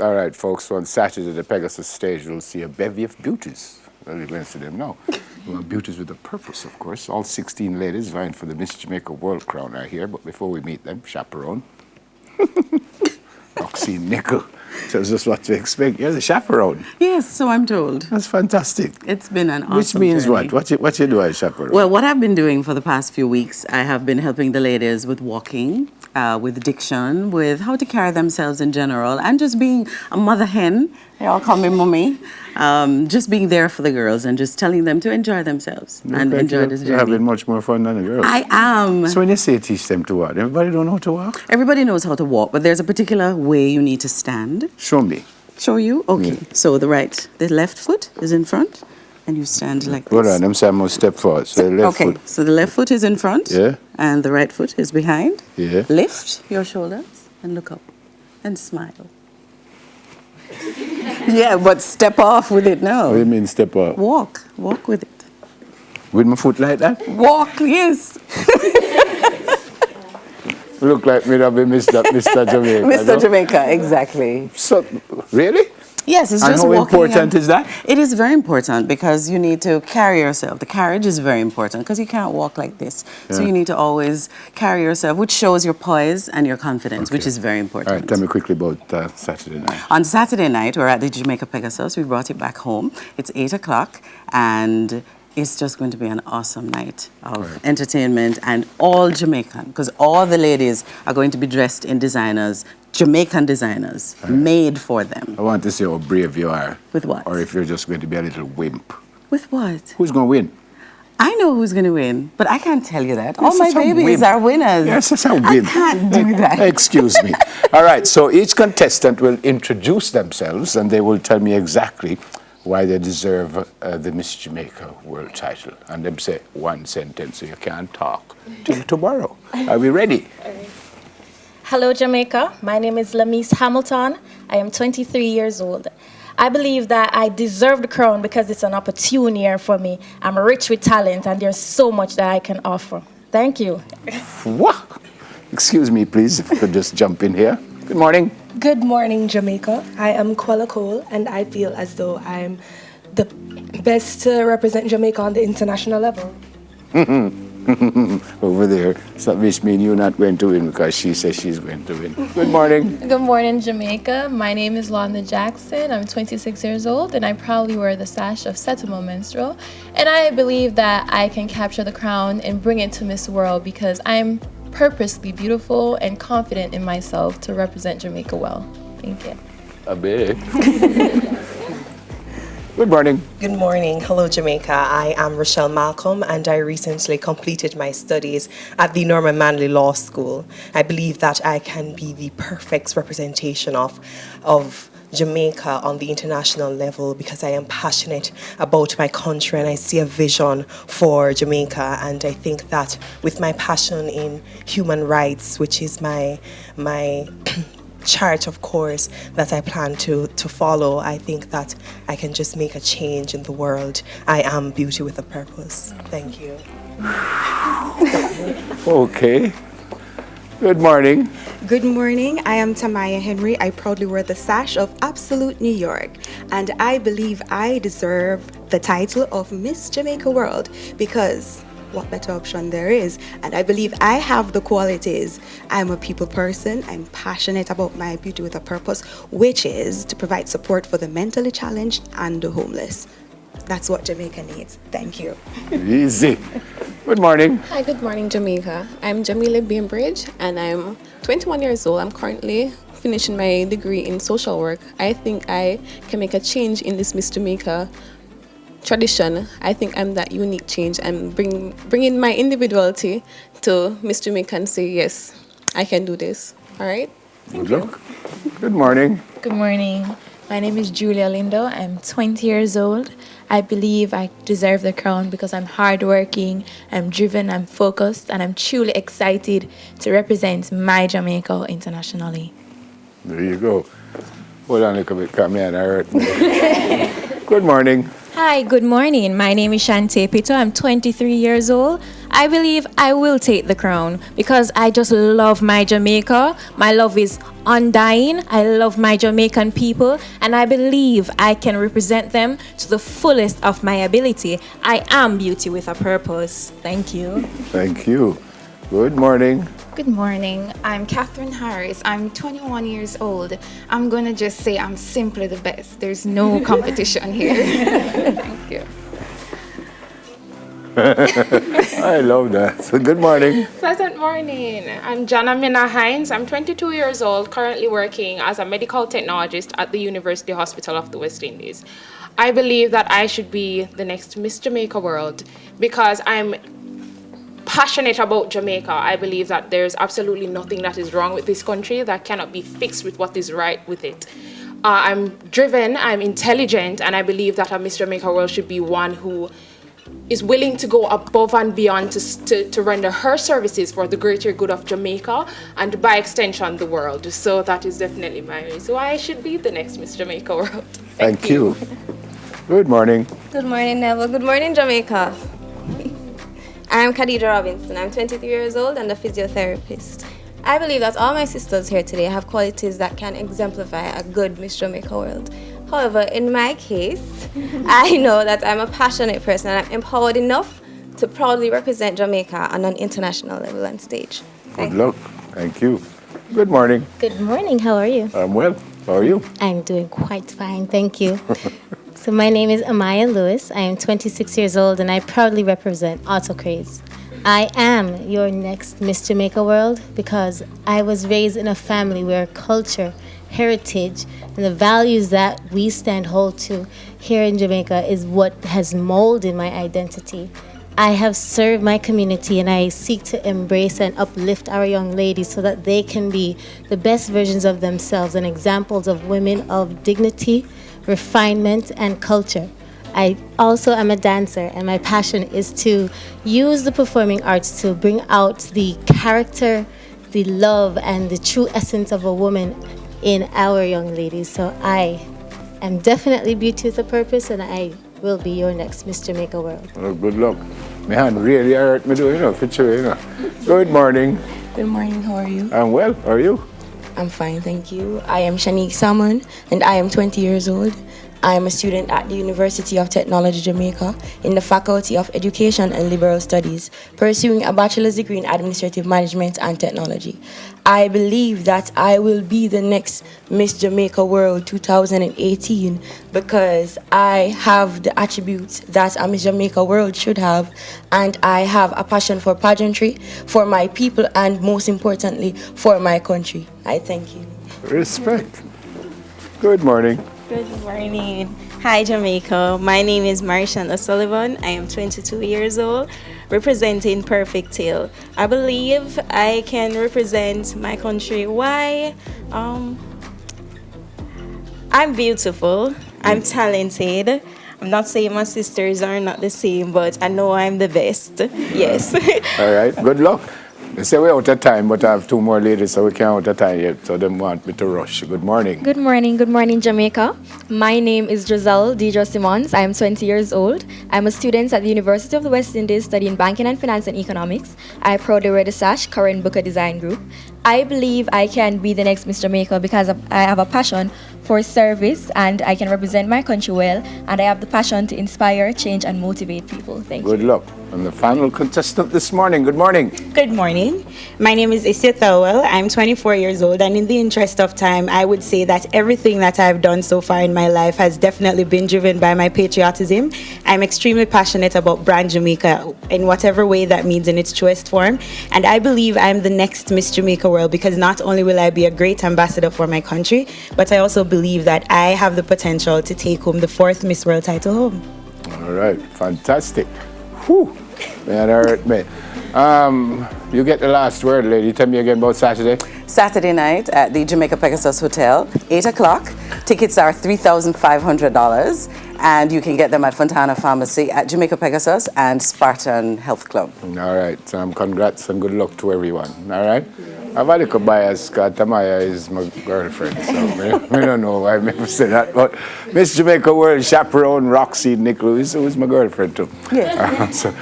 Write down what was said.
All right, folks, so on Saturday, the Pegasus stage, we'll see a bevy of beauties. Well, we're going to see them now. Well, beauties with a purpose, of course. All 16 ladies vying for the Miss Jamaica World Crown are here, but before we meet them, chaperone. Roxy Nickel tells us what to expect. You're the chaperone. Yes, so I'm told. That's fantastic. It's been an awesome Which means journey. what? What you do as chaperone? Well, what I've been doing for the past few weeks, I have been helping the ladies with walking, with diction, with how to carry themselves in general, and just being a mother hen. They all call me mommy. Just being there for the girls and just telling them to enjoy themselves and enjoy this journey. You're having much more fun than the girls. I am. So when you say teach them to walk, everybody don't know how to walk? Everybody knows how to walk, but there's a particular way you need to stand. Show me. Show you? Okay. Yeah. So the left foot is in front, and you stand like this. Hold on, I'm saying I'm going to step forward. So the left foot. So the left foot is in front. Yeah. And the right foot is behind. Yeah. Lift your shoulders and look up and smile. Yeah, but step off with it now. What do you mean step off? Walk with it. With my foot like that? Walk, yes. Look like me to be Mr. Jamaica. Mr. Jamaica, exactly. So, really? Yes, it's and just how walking. Important is that? It is very important because you need to carry yourself. The carriage is very important because you can't walk like this. Yeah. So you need to always carry yourself, which shows your poise and your confidence, which is very important. All right, tell me quickly about Saturday night. On Saturday night, we're at the Jamaica Pegasus. We brought it back home. It's 8 o'clock, and it's just going to be an awesome night of entertainment and all Jamaican, because all the ladies are going to be dressed in designers, Jamaican designers, made for them. I want to see how brave you are. With what? Or if you're just going to be a little wimp. With what? Who's going to win? I know who's going to win, but I can't tell you that. All my babies are winners. Yes, that's a win. I can't do that. Excuse me. All right, so each contestant will introduce themselves and they will tell me exactly why they deserve the Miss Jamaica World title. And them say one sentence, so you can't talk till tomorrow. Are we ready? Hello, Jamaica. My name is Louise Hamilton. I am 23 years old. I believe that I deserve the crown because it's an opportune year for me. I'm rich with talent, and there's so much that I can offer. Thank you. What? Excuse me, please, if I could just jump in here. Good morning. Good morning, Jamaica. I am Quella Cole, and I feel as though I'm the best to represent Jamaica on the international level. Over there. So which means you're not going to win because she says she's going to win. Good morning. Good morning, Jamaica. My name is Lanna Jackson. I'm 26 years old, and I proudly wear the sash of Settimo Minstrel. And I believe that I can capture the crown and bring it to Miss World because I'm purposely beautiful and confident in myself to represent Jamaica well. Thank you. A bit. Good morning. Good morning. Hello, Jamaica. I am Rochelle Malcolm, and I recently completed my studies at the Norman Manley Law School. I believe that I can be the perfect representation of Jamaica on the international level because I am passionate about my country and I see a vision for Jamaica. And I think that with my passion in human rights, which is my chart, of course, that I plan to follow, I think that I can just make a change in the world. I am beauty with a purpose. Thank you. Okay. Good morning. Good morning. I am Tamiya Henry. I proudly wear the sash of Absolute New York, and I believe I deserve the title of Miss Jamaica World because what better option there is? And I believe I have the qualities. I'm a people person. I'm passionate about my beauty with a purpose, which is to provide support for the mentally challenged and the homeless. That's what Jamaica needs. Thank you. Easy. Good morning. Hi, good morning, Jamaica. I'm Jamila Bainbridge, and I'm 21 years old. I'm currently finishing my degree in social work. I think I can make a change in this Miss Jamaica tradition. I think I'm that unique change and bringing my individuality to Miss Jamaica and say, yes, I can do this. All right? Good luck. Good morning. Good morning. My name is Julia Lindo. I'm 20 years old. I believe I deserve the crown because I'm hardworking, I'm driven, I'm focused, and I'm truly excited to represent my Jamaica internationally. There you go. Hold on a little bit, come here, I hurt me. Good morning. Hi, good morning. My name is Shantae Pizza. I'm 23 years old. I believe I will take the crown because I just love my Jamaica. My love is undying. I love my Jamaican people, and I believe I can represent them to the fullest of my ability. I am beauty with a purpose. Thank you. Thank you. Good morning. Good morning. I'm Katherine Harris. I'm 21 years old. I'm going to just say I'm simply the best. There's no competition here. Thank you. I love that. So good morning. Pleasant morning. I'm Amina Hines. I'm 22 years old, currently working as a medical technologist at the University Hospital of the West Indies. I believe that I should be the next Miss Jamaica World because I'm passionate about Jamaica. I believe that there's absolutely nothing that is wrong with this country that cannot be fixed with what is right with it. I'm driven, I'm intelligent, and I believe that a Miss Jamaica World should be one who is willing to go above and beyond to render her services for the greater good of Jamaica and by extension the world. So that is definitely my reason why I should be the next Miss Jamaica World. Thank you. Good morning. Good morning, Neville. Good morning, Jamaica. I'm Khadija Robinson. I'm 23 years old and a physiotherapist. I believe that all my sisters here today have qualities that can exemplify a good Miss Jamaica World. However, in my case, I know that I'm a passionate person and I'm empowered enough to proudly represent Jamaica on an international level and stage. Good luck. Thank you. Good morning. Good morning. How are you? I'm well. How are you? I'm doing quite fine. Thank you. So my name is Amaya Lewis. I am 26 years old and I proudly represent Autocraze. I am your next Miss Jamaica World because I was raised in a family where culture, heritage, and the values that we stand hold to here in Jamaica is what has molded my identity. I have served my community and I seek to embrace and uplift our young ladies so that they can be the best versions of themselves and examples of women of dignity, refinement, and culture. I also am a dancer, and my passion is to use the performing arts to bring out the character, the love, and the true essence of a woman in our young ladies. So I am definitely beauty with a purpose, and I will be your next Miss Jamaica World. Well, good luck. My hand really hurt me doing it, Good morning. Good morning, how are you? I'm well. How are you? I'm fine, thank you. I am Shantae Salmon, and I am 20 years old. I am a student at the University of Technology, Jamaica, in the Faculty of Education and Liberal Studies, pursuing a bachelor's degree in Administrative Management and Technology. I believe that I will be the next Miss Jamaica World 2018 because I have the attributes that a Miss Jamaica World should have, and I have a passion for pageantry, for my people, and most importantly, for my country. I thank you. Respect. Good morning. Good morning. Hi, Jamaica. My name is OSullivan. I am 22 years old, representing Perfect Tail. I believe I can represent my country. Why? I'm beautiful. I'm talented. I'm not saying my sisters are not the same, but I know I'm the best. Yes. All right. Good luck. They say we're out of time, but I have two more ladies, so we can't out of time yet. So they want me to rush. Good morning. Good morning. Good morning, Jamaica. My name is Giselle Simmons. I am 20 years old. I'm a student at the University of the West Indies studying banking and finance and economics. I proudly wear the sash, current Booker Design Group. I believe I can be the next Miss Jamaica because I have a passion for service and I can represent my country well, and I have the passion to inspire, change, and motivate people. Thank you. Good luck. And the final contestant this morning. Good morning. Good morning. My name is Isia Thowell. I'm 24 years old, and in the interest of time, I would say that everything that I've done so far in my life has definitely been driven by my patriotism. I'm extremely passionate about brand Jamaica in whatever way that means in its truest form, and I believe I'm the next Miss Jamaica World because not only will I be a great ambassador for my country, but I also believe that I have the potential to take home the 4th Miss World title home. All right. Fantastic. Whew. Man, that hurt me. You get the last word, lady. Tell me again about Saturday. Saturday night at the Jamaica Pegasus Hotel, 8 o'clock. Tickets are $3,500, and you can get them at Fontana Pharmacy, at Jamaica Pegasus, and Spartan Health Club. All right. Congrats and good luck to everyone. All right? I've had a little bias because Tamiya is my girlfriend, so I don't know why I never said that. But Miss Jamaica World chaperone Roxy Nick Louise, who is my girlfriend too. Yes. So